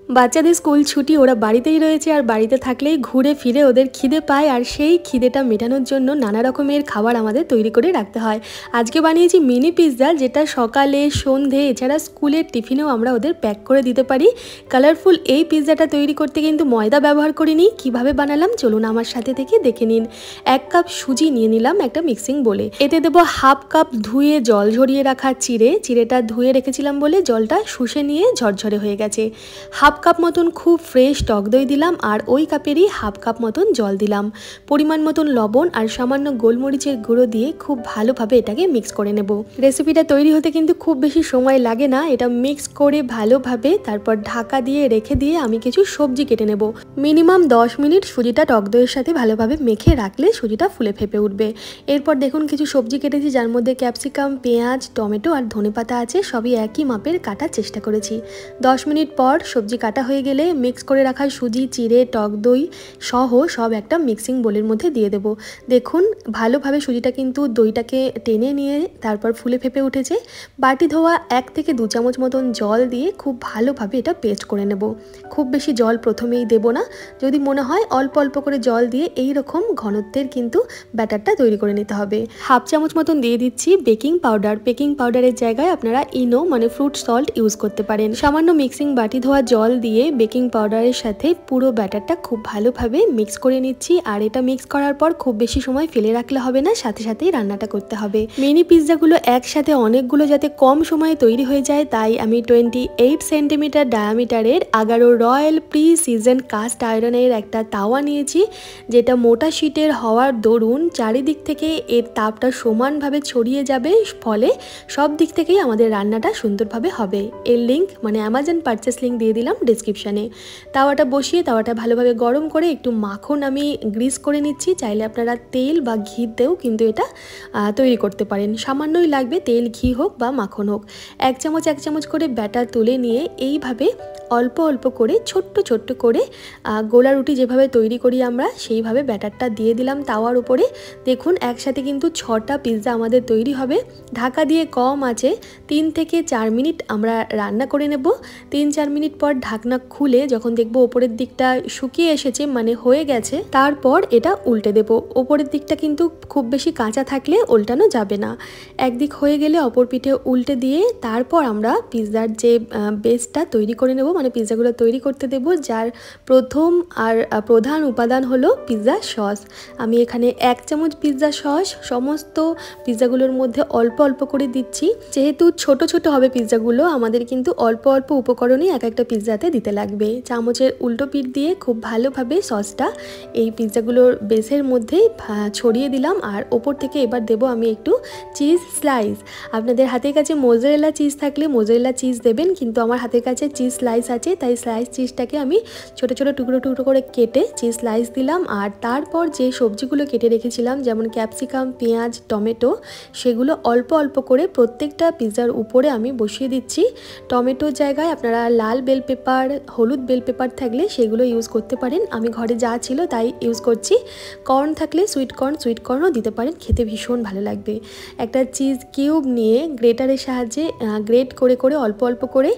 বাচ্চাদের স্কুল ছুটি, ওরা বাড়িতেই রয়েছে আর বাড়িতে থাকলেই ঘুরে ফিরে ওদের খিদে পায় আর সেই খিদেটা মেটানোর জন্য নানা রকমের খাবার আমাদের তৈরি করে রাখতে হয়। আজকে বানিয়েছি মিনি পিৎজা, যেটা সকালে সন্ধে এছাড়া স্কুলের টিফিনেও আমরা ওদের প্যাক করে দিতে পারি। কালারফুল এই পিৎজাটা তৈরি করতে কিন্তু ময়দা ব্যবহার করিনি। কিভাবে বানালাম চলুন আমার সাথে থেকে দেখে নিন। 1 কাপ সুজি নিয়ে নিলাম একটা মিক্সিং বলে, এতে দেবো 1/2 কাপ ধুয়ে জল ঝরিয়ে রাখা চিড়েটা ধুয়ে রেখেছিলাম বলে জলটা শুষে নিয়ে ঝরঝরে হয়ে গেছে। 1/2 কাপ মতন খুব ফ্রেশ টক দই দিলাম আর ওই কাপেরই 1/2 কাপ মতন জল দিলাম। পরিমাণ মতন লবণ আর সামান্য গোলমরিচের গুঁড়ো দিয়ে খুব ভালোভাবে এটাকে মিক্স করে নেব। রেসিপিটা তৈরি হতে কিন্তু খুব বেশি সময় লাগে না। এটা মিক্স করে ভালোভাবে তারপর ঢাকা দিয়ে রেখে দিয়ে আমি কিছু সবজি কেটে নেব। মিনিমাম 10 মিনিট সুজিটা টক দইয়ের সাথে ভালোভাবে মেখে রাখলে সুজিটা ফুলে ফেপে উঠবে। এরপর দেখুন কিছু সবজি কেটেছি, যার মধ্যে ক্যাপসিকাম, পেঁয়াজ, টমেটো আর ধনেপাতা আছে। সবই একই মাপের কাটার চেষ্টা করেছি। 10 মিনিট পর সবজি কাটা হয়ে গেলে মিক্স করে রাখা সুজি, চিড়ে, টক দই সহ সব একটা মিক্সিং বোলের মধ্যে দিয়ে দেব। দেখুন ভালোভাবে সুজিটা কিন্তু দইটাকে টেনে নিয়ে তারপর ফুলে ফেপে উঠেছে। বাটি ধোয়া 1 থেকে 2 চামচ মতন জল দিয়ে খুব ভালোভাবে এটা পেস্ট করে নেব। খুব বেশি জল প্রথমেই দেব না, যদি মনে হয় অল্প অল্প করে জল দিয়ে এই রকম ঘনত্বের কিন্তু ব্যাটারটা তৈরি করে নিতে হবে। 1/2 চামচ মতন দিয়ে দিচ্ছি বেকিং পাউডার। বেকিং পাউডারের জায়গায় আপনারা ইনো মানে ফ্রুট সল্ট ইউজ করতে পারেন। সামান্য মিক্সিং বাটি ধোয়া জল দিয়ে বেকিং পাউডারের সাথে পুরো ব্যাটারটা খুব ভালোভাবে মিক্স করে নিচ্ছি। আর এটা মিক্স করার পর খুব বেশি সময় ফেলে রাখলে হবে না, সাথে সাথেই রান্নাটা করতে হবে। মিনি পিৎজাগুলো একসাথে অনেকগুলো যাতে কম সময়ে তৈরি হয়ে যায়, তাই আমি 28 সেন্টিমিটার ডায়ামিটারের 11 রয়্যাল প্রি সিজন কাস্ট আয়রনের একটা তাওয়া নিয়েছি, যেটা মোটা শীটের হওয়ার দরুন চারিদিক থেকে এর তাপটা সমানভাবে ছড়িয়ে যাবে, ফলে সব দিক থেকেই আমাদের রান্নাটা সুন্দরভাবে হবে। এর লিঙ্ক মানে অ্যামাজন পারচেস লিঙ্ক দিয়ে দিলাম ডিসক্রিপশানে। তাওয়াটা বসিয়ে তাওয়াটা ভালোভাবে গরম করে একটু মাখন আমি গ্রিস করে নিচ্ছি। চাইলে আপনারা তেল বা ঘিতেও কিন্তু এটা তৈরি করতে পারেন। সামান্যই লাগবে, তেল, ঘি হোক বা মাখন হোক। 1 চামচ করে ব্যাটার তুলে নিয়ে এইভাবে অল্প অল্প করে ছোট্ট ছোট্ট করে গোলা রুটি যেভাবে তৈরি করি আমরা, সেইভাবে ব্যাটারটা দিয়ে দিলাম তাওয়ার উপরে। দেখুন একসাথে কিন্তু 6টা পিৎজা আমাদের তৈরি হবে। ঢাকা দিয়ে কম আছে 3 থেকে 4 মিনিট আমরা রান্না করে নেব। 3-4 মিনিট পর ঢাকনা খুলে যখন দেখব ওপরের দিকটা শুকিয়ে এসেছে মানে হয়ে গেছে, তারপর এটা উল্টে দেব। ওপরের দিকটা কিন্তু খুব বেশি কাঁচা থাকলে উল্টানো যাবে না। একদিক হয়ে গেলে অপর পিঠে উল্টে দিয়ে তারপর আমরা পিৎজার যে বেসটা তৈরি করে নেব, মানে পিৎজাগুলো তৈরি করতে দেব, যার প্রথম আর প্রধান উপাদান হলো পিৎজা সস। আমি এখানে 1 চামচ পিৎজা সস সমস্ত পিৎজাগুলোর মধ্যে অল্প অল্প করে দিচ্ছি। যেহেতু ছোট ছোট হবে পিৎজাগুলো, আমাদের কিন্তু অল্প অল্প উপকরণই এক একটা পিৎজাতে দিতে লাগবে। চামচের উল্টো পিঠ দিয়ে খুব ভালোভাবে সসটা এই পিৎজাগুলোর বেসের মধ্যে ছড়িয়ে দিলাম। আর ওপর থেকে এবার দেব আমি একটু চিজ স্লাইস। আপনাদের হাতের কাছে মোজারেলা চিজ থাকলে মোজারেলা চিজ দেবেন, কিন্তু আমার হাতের কাছে চিজ স্লাইস আছে, তাই স্লাইস চিজটাকে আমি ছোট ছোট টুকরো টুকরো করে কেটে চিজ স্লাইস দিলাম। আর তারপর যে সবজিগুলো কেটে রেখেছিলাম যেমন ক্যাপসিকাম, পেঁয়াজ, টমেটো, সেগুলো অল্প অল্প করে প্রত্যেকটা পিৎজার উপরে আমি বসিয়ে দিচ্ছি। টমেটোর জায়গায় আপনারা লাল বেল পেপার, হলুদ বেল পেপার থাকলে সেগুলো ইউজ করতে পারেন। আমি ঘরে যা ছিল তাই ইউজ করছি। কর্ন থাকলে সুইট কর্নও দিতে পারেন, খেতে ভীষণ ভালো লাগবে। একটা চিজ কিউব নিয়ে গ্রেটারের সাহায্যে গ্রেট করে করে অল্প অল্প করে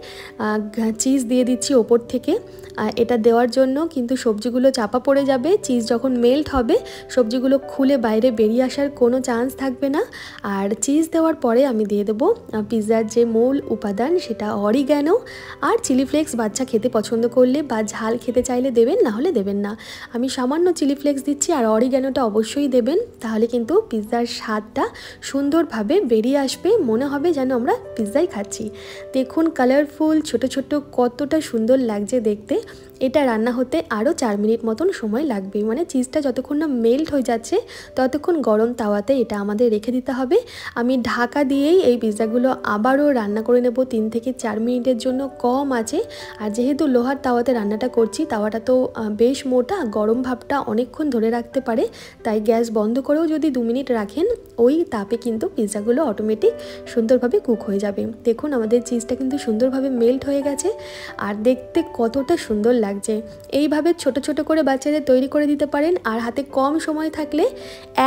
চিজ দিয়ে দিচ্ছি ওপর থেকে। এটা দেওয়ার জন্য কিন্তু সবজিগুলো চাপা পড়ে যাবে। চিজ যখন মেল্ট হবে সবজিগুলো খুলে বাইরে বেরিয়ে আসার কোনো চান্স থাকবে না। আর চিজ দেওয়ার পরে আমি দিয়ে দেবো পিৎজার যে মূল উপাদান, সেটা অরিগ্যানো আর চিলি ফ্লেক্স। বাচ্চা খেতে পছন্দ করলে বা ঝাল খেতে চাইলে দেবেন, না হলে দেবেন না। আমি সামান্য চিলি ফ্লেক্স দিচ্ছি আর অরিগ্যানোটা অবশ্যই দেবেন, তাহলে কিন্তু পিৎজার স্বাদটা সুন্দরভাবে বেরিয়ে আসবে, মনে হবে যেন আমরা পিৎজাই খাচ্ছি। দেখুন কালারফুল ছোট ছোট কতটা সুন্দর লাগছে দেখতে। এটা রান্না হতে আরও 4 মিনিট মতন সময় লাগবে, মানে চিজটা যতক্ষণ না মেল্ট হয়ে যাচ্ছে ততক্ষণ গরম তাওয়াতে এটা আমাদের রেখে দিতে হবে। আমি ঢাকা দিয়েই এই পিৎজাগুলো আবারও রান্না করে নেব 3 থেকে 4 মিনিটের জন্য কম আছে। আর যেহেতু লোহার তাওয়াতে রান্নাটা করছি, তাওয়াটা তো বেশ মোটা, গরম ভাবটা অনেকক্ষণ ধরে রাখতে পারে, তাই গ্যাস বন্ধ করেও যদি 2 মিনিট রাখেন ওই তাপে কিন্তু পিৎজাগুলো অটোমেটিক সুন্দরভাবে কুক হয়ে যাবে। দেখুন আমাদের চিজটা কিন্তু সুন্দরভাবে মেল্ট হয়ে গেছে আর দেখতে কতটা সুন্দর লাগছে। এইভাবে ছোট ছোট করে বাচ্চাদের তৈরি করে দিতে পারেন। আর হাতে কম সময় থাকলে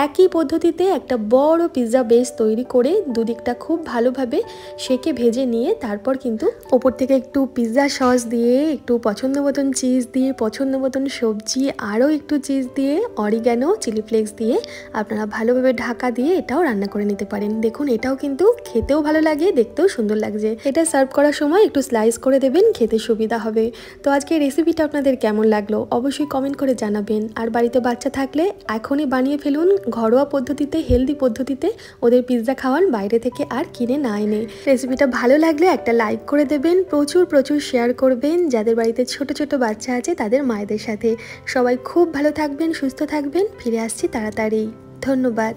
একই পদ্ধতিতে একটা বড় পিৎজা বেস তৈরি করে দুদিকটা খুব ভালোভাবে সেকে ভেজে নিয়ে তারপর কিন্তু ওপর থেকে একটু পিৎজা সস দিয়ে, একটু পছন্দ মতন চিজ দিয়ে, পছন্দ মতন সবজি, আরও একটু চিজ দিয়ে, অরিগ্যানো, চিলি ফ্লেক্স দিয়ে আপনারা ভালোভাবে ঢাকা দিয়ে এটাও রান্না করে নিতে পারেন। দেখুন এটাও কিন্তু খেতেও ভালো লাগে, দেখতেও সুন্দর লাগছে। এটা সার্ভ করার সময় একটু স্লাইস করে দেবেন, খেতে সুবিধা হবে। তো আজকে রেসিপিটা আপনাদের কেমন লাগলো অবশ্যই কমেন্ট করে জানাবেন। আর বাড়িতে বাচ্চা থাকলে এখনই বানিয়ে ফেলুন, ঘরোয়া পদ্ধতিতে, হেলদি পদ্ধতিতে ওদের পিৎজা খাওয়ান, বাইরে থেকে আর কিনে না এনে। রেসিপিটা ভালো লাগলে একটা লাইক করে দেবেন, প্রচুর প্রচুর শেয়ার করবেন যাদের বাড়িতে ছোট ছোট বাচ্চা আছে তাদের মায়েদের সাথে। সবাই খুব ভালো থাকবেন, সুস্থ থাকবেন, ফিরে আসছি তাড়াতাড়ি। ধন্যবাদ।